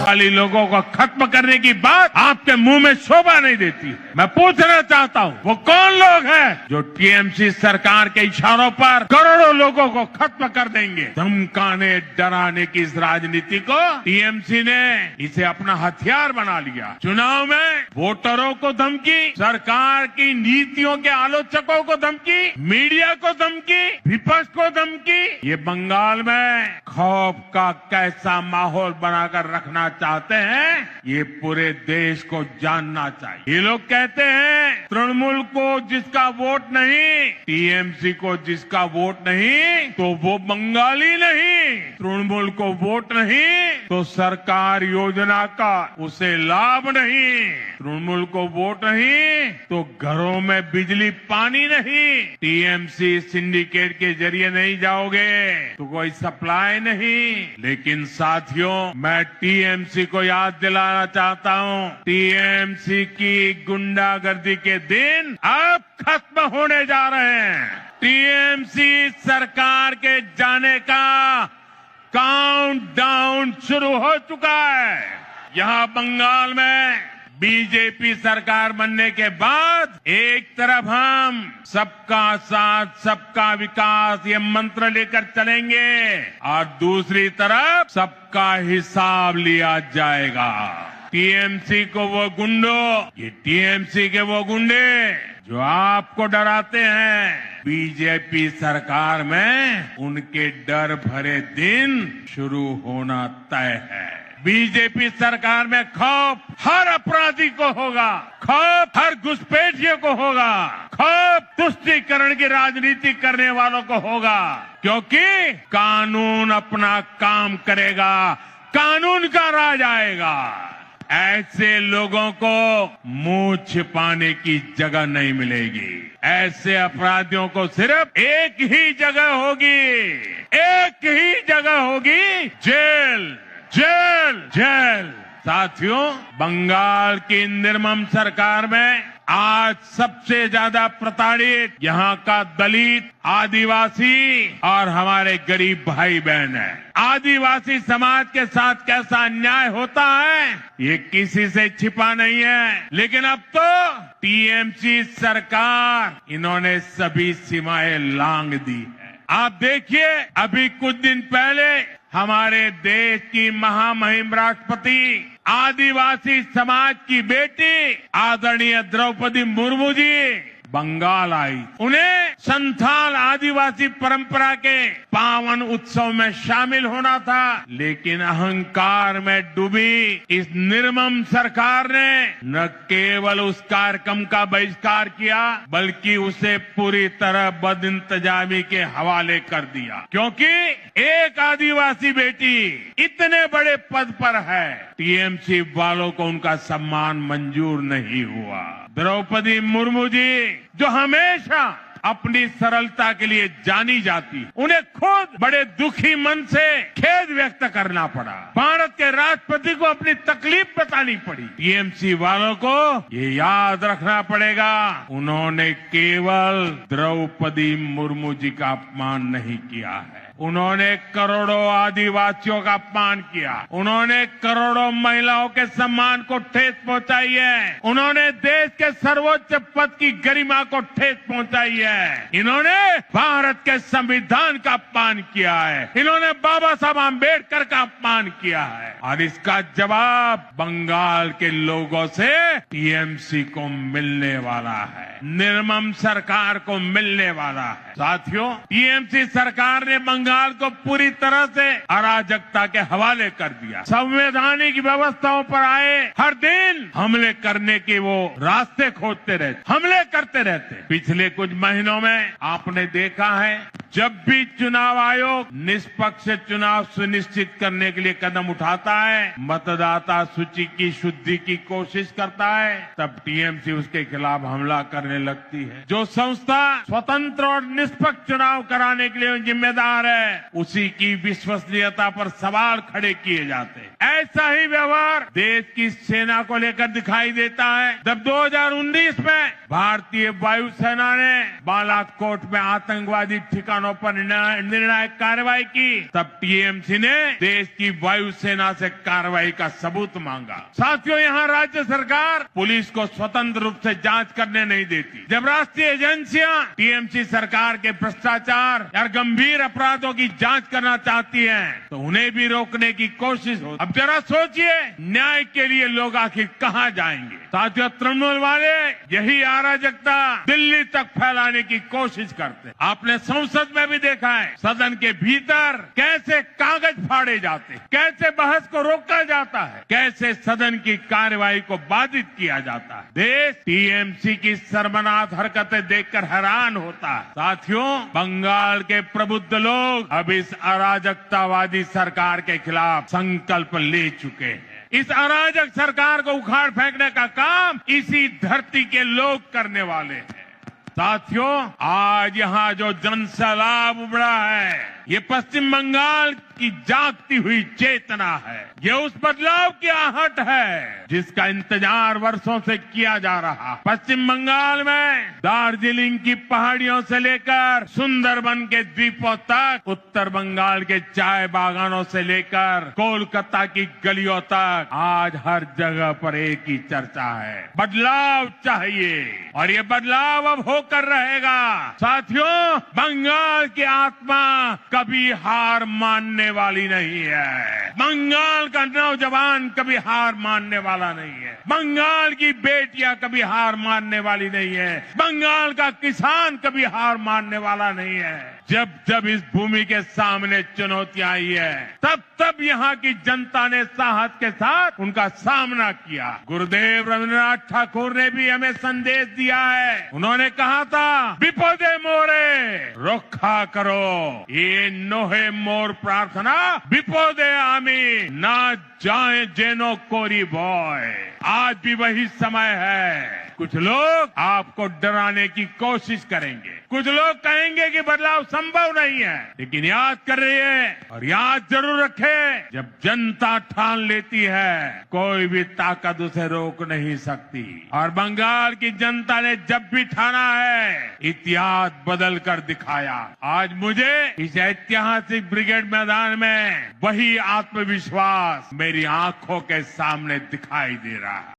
वाली लोगों को खत्म करने की बात आपके मुंह में शोभा नहीं देती। मैं पूछना चाहता हूँ वो कौन लोग हैं जो टीएमसी सरकार के इशारों पर करोड़ों लोगों को खत्म कर देंगे। धमकाने डराने की इस राजनीति को टीएमसी ने इसे अपना हथियार बना लिया। चुनाव में वोटरों को धमकी, सरकार की नीतियों के आलोचकों को धमकी, मीडिया को धमकी, विपक्ष को धमकी। ये बंगाल में खौफ का कैसा माहौल बनाकर रखना चाहते हैं ये पूरे देश को जानना चाहिए। ये लोग कहते हैं तृणमूल को जिसका वोट नहीं, टीएमसी को जिसका वोट नहीं तो वो बंगाली नहीं, तृणमूल को वोट नहीं तो सरकार योजना का उसे लाभ नहीं, तृणमूल को वोट नहीं तो घरों में बिजली पानी नहीं, टीएमसी सिंडिकेट के जरिए नहीं जाओगे तो कोई सप्लाई नहीं। लेकिन साथियों मैं टीएमसी को याद दिलाना चाहता हूं टीएमसी की गुंडागर्दी के दिन अब खत्म होने जा रहे हैं। टीएमसी सरकार के जाने का काउंटडाउन शुरू हो चुका है। यहां बंगाल में बीजेपी सरकार बनने के बाद एक तरफ हम सबका साथ सबका विकास ये मंत्र लेकर चलेंगे और दूसरी तरफ सबका हिसाब लिया जाएगा। टीएमसी को वो गुंडों, ये टीएमसी के वो गुंडे जो आपको डराते हैं, बीजेपी सरकार में उनके डर भरे दिन शुरू होना तय है। बीजेपी सरकार में खौफ हर अपराधी को होगा, खौफ हर घुसपैठियों को होगा, खौफ तुष्टीकरण की राजनीति करने वालों को होगा, क्योंकि कानून अपना काम करेगा, कानून का राज आएगा। ऐसे लोगों को मुंह छिपाने की जगह नहीं मिलेगी। ऐसे अपराधियों को सिर्फ एक ही जगह होगी, एक ही जगह होगी, जेल, जेल, जेल। साथियों बंगाल की निर्मम सरकार में आज सबसे ज्यादा प्रताड़ित यहाँ का दलित, आदिवासी और हमारे गरीब भाई बहन है। आदिवासी समाज के साथ कैसा अन्याय होता है ये किसी से छिपा नहीं है, लेकिन अब तो टीएमसी सरकार इन्होंने सभी सीमाएं लांघ दी है। आप देखिए अभी कुछ दिन पहले हमारे देश की महामहिम राष्ट्रपति आदिवासी समाज की बेटी आदरणीय द्रौपदी मुर्मू जी बंगाल आई। उन्हें संथाल आदिवासी परंपरा के पावन उत्सव में शामिल होना था, लेकिन अहंकार में डूबी इस निर्मम सरकार ने न केवल उस कार्यक्रम का बहिष्कार किया बल्कि उसे पूरी तरह बदइंतजामी के हवाले कर दिया। क्योंकि एक आदिवासी बेटी इतने बड़े पद पर है, टीएमसी वालों को उनका सम्मान मंजूर नहीं हुआ। द्रौपदी मुर्मू जी जो हमेशा अपनी सरलता के लिए जानी जाती, उन्हें खुद बड़े दुखी मन से खेद व्यक्त करना पड़ा। भारत के राष्ट्रपति को अपनी तकलीफ बतानी पड़ी। टीएमसी वालों को ये याद रखना पड़ेगा उन्होंने केवल द्रौपदी मुर्मू जी का अपमान नहीं किया है, उन्होंने करोड़ों आदिवासियों का अपमान किया, उन्होंने करोड़ों महिलाओं के सम्मान को ठेस पहुंचाई है, उन्होंने देश के सर्वोच्च पद की गरिमा को ठेस पहुंचाई है, इन्होंने भारत के संविधान का अपमान किया है, इन्होंने बाबा साहब आम्बेडकर का अपमान किया है। और इसका जवाब बंगाल के लोगों से टीएमसी को मिलने वाला है, निर्मम सरकार को मिलने वाला है। साथियों टीएमसी सरकार ने बंगाल को पूरी तरह से अराजकता के हवाले कर दिया। संवैधानिक व्यवस्थाओं पर आए हर दिन हमले करने के वो रास्ते खोजते रहते, हमले करते रहते। पिछले कुछ महीनों में आपने देखा है जब भी चुनाव आयोग निष्पक्ष चुनाव सुनिश्चित करने के लिए कदम उठाता है, मतदाता सूची की शुद्धि की कोशिश करता है, तब टीएमसी उसके खिलाफ हमला करने लगती है। जो संस्था स्वतंत्र और निष्पक्ष चुनाव कराने के लिए जिम्मेदार है उसी की विश्वसनीयता पर सवाल खड़े किए जाते हैं। ऐसा ही व्यवहार देश की सेना को लेकर दिखाई देता है। जब 2019 में भारतीय वायुसेना ने बालाकोट में आतंकवादी ठिकानों ठिकानों पर निर्णायक कार्रवाई की, तब टीएमसी ने देश की वायुसेना से कार्रवाई का सबूत मांगा। साथियों, यहाँ राज्य सरकार पुलिस को स्वतंत्र रूप से जांच करने नहीं देती। जब राष्ट्रीय एजेंसियां टीएमसी सरकार के भ्रष्टाचार या गंभीर अपराधों की जांच करना चाहती हैं, तो उन्हें भी रोकने की कोशिश होती। अब जरा सोचिए, न्याय के लिए लोग आखिर कहां जाएंगे? साथियों, तृणमूल वाले यही अराजकता दिल्ली तक फैलाने की कोशिश करते हैं। आपने संसद में भी देखा है, सदन के भीतर कैसे कागज फाड़े जाते हैं, कैसे बहस को रोका जाता है, कैसे सदन की कार्यवाही को बाधित किया जाता है। देश टीएमसी की शर्मनाक हरकतें देखकर हैरान होता है। साथियों, बंगाल के प्रबुद्ध लोग अब इस अराजकतावादी सरकार के खिलाफ संकल्प ले चुके हैं। इस अराजक सरकार को उखाड़ फेंकने का काम इसी धरती के लोग करने वाले हैं। साथियों, आज यहाँ जो जनसैलाब उमड़ा है, ये पश्चिम बंगाल की जागती हुई चेतना है। ये उस बदलाव की आहट है जिसका इंतजार वर्षों से किया जा रहा। पश्चिम बंगाल में दार्जिलिंग की पहाड़ियों से लेकर सुंदरबन के द्वीपों तक, उत्तर बंगाल के चाय बागानों से लेकर कोलकाता की गलियों तक, आज हर जगह पर एक ही चर्चा है, बदलाव चाहिए। और ये बदलाव अब होकर रहेगा। साथियों, बंगाल की आत्मा कभी हार मानने वाली नहीं है। बंगाल का नौजवान कभी हार मानने वाला नहीं है। बंगाल की बेटियां कभी हार मानने वाली नहीं है। बंगाल का किसान कभी हार मानने वाला नहीं है। जब जब इस भूमि के सामने चुनौतियां आई है, तब तब यहाँ की जनता ने साहस के साथ उनका सामना किया। गुरुदेव रविन्द्रनाथ ठाकुर ने भी हमें संदेश दिया है। उन्होंने कहा था, विपदे मोरे रक्षा करो, ये नोहे मोर प्रार्थना विपदे आमी ना जाए जेनो कोरी बॉय। आज भी वही समय है। कुछ लोग आपको डराने की कोशिश करेंगे, कुछ लोग कहेंगे कि बदलाव संभव नहीं है, लेकिन याद कर रहिए और याद जरूर रखें, जब जनता ठान लेती है, कोई भी ताकत उसे रोक नहीं सकती। और बंगाल की जनता ने जब भी ठाना है, इतिहास बदल कर दिखाया। आज मुझे इस ऐतिहासिक ब्रिगेड मैदान में वही आत्मविश्वास मेरी आंखों के सामने दिखाई दे रहा है।